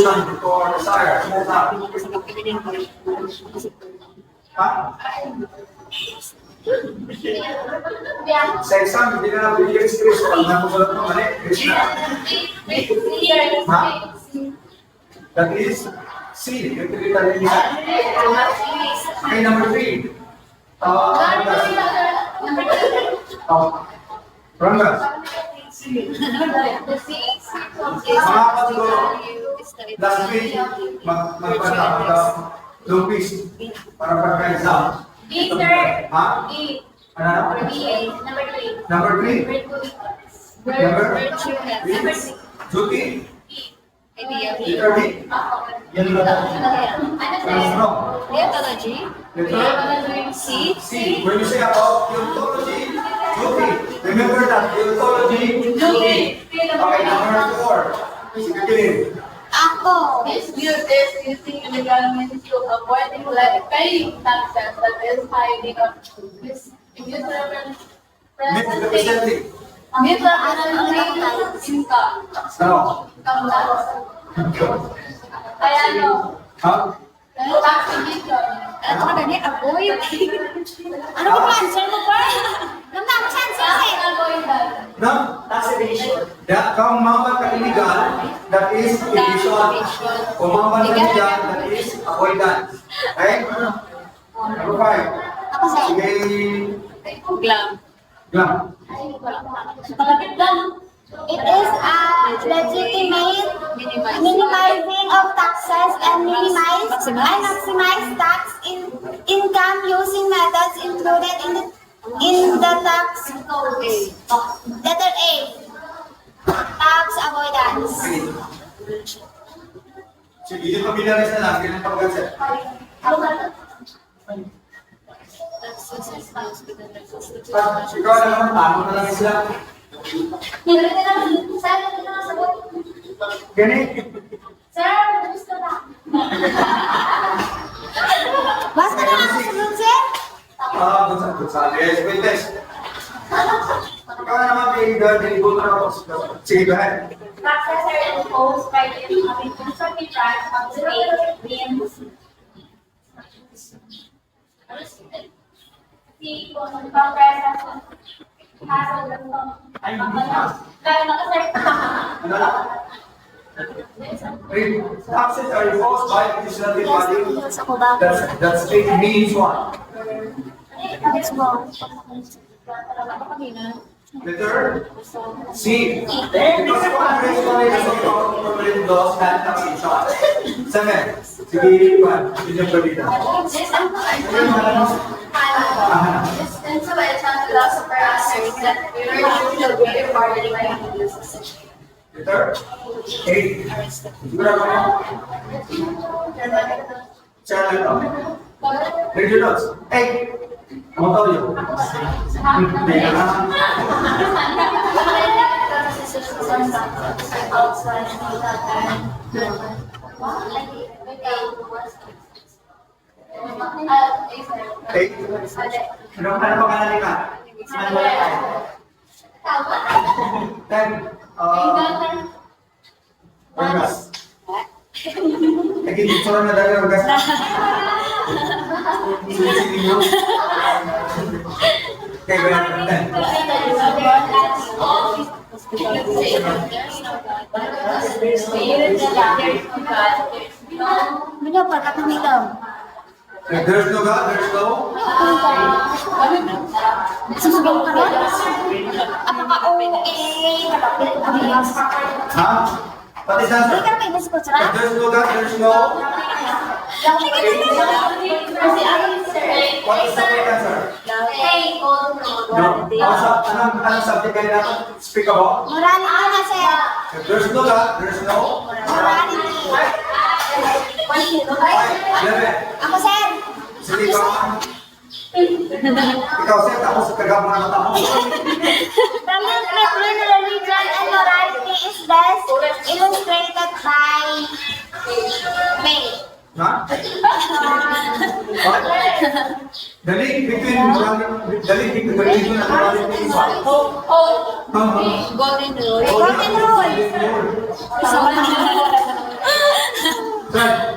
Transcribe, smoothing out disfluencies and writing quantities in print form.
solution for desire. Ha? Sa exam, hindi ka na bigyan stress pag nakusulat mo mali. Ha? That is C. Yung tilitan nila. Okay, number 3. Rangas. Mga patlo, last week, mag-lupis para pagka-exam. Ha? Ano? Number 3? Duty? Letter D? Yan ba? Ethology. C. When you say about ontology, duty. Remember that ontology, duty. Okay, number 4. Sige, Kilin. Ako. This view is using illegal means to avoiding like paying taxes that is hiding on this Misrepresenting. misrepresenting income. Ano? Income tax. Kaya no, Ha? tax evasion. Ano ka gani? Avoid. Ano ba ang answer mo pa? Namang chance Tax kasi. avoidance. No? That kung mga ka illegal, that is evasion. Kung mga ka illegal, that is avoidance. Okay? Number 5. Ako sir. Sige, Glam. Glam. Palapit lang. It is a legitimate minimizing of taxes and maximize tax income using methods included in the tax code. Letter A. Tax avoidance. Sige, yung pabilis na lang, ganun pag-answer. Ikaw naman, paano na lang sila? Ganit. Basta na ako sunod sir. Gonzales. Yes, wait, test. Ikaw naman, delibo na ako. Sige, go ahead. Taxes are imposed by the administrative branch of the state means the Congress has Ano lang? Taxes are imposed by legislative body. That state means what? Letter C. Because Congress violates of government laws and taxation. 7. Sige, Juan. Yun yung balita. Letter 8. Siguro ako yun. Channel ito. Radio notes. 8. Ano tawag yun? Hindi na. Eight. Ano pangalan ka? Ano ba tayo? 10. Orgas. Lagi dito na dali orgas. Sini mo. Okay, well, 10. Ano pa katumigaw? There's no God, there's no. Susugaw ka ba? Ako ka Ha? Pati sa Hindi ka may gusto sa There's no God, there's no. What is the right answer? No. Anong subject kayo natin? Speak about? Morality na sir. If there's no God, there's no. Morality. 11. Ako sir. Sige, ikaw. Ikaw, sir, tapos sa tagamo na mata mo. The link between religion and morality is best illustrated by May. Ha? What? The link between religion and morality is what? Golden rule. Golden rule. Sir,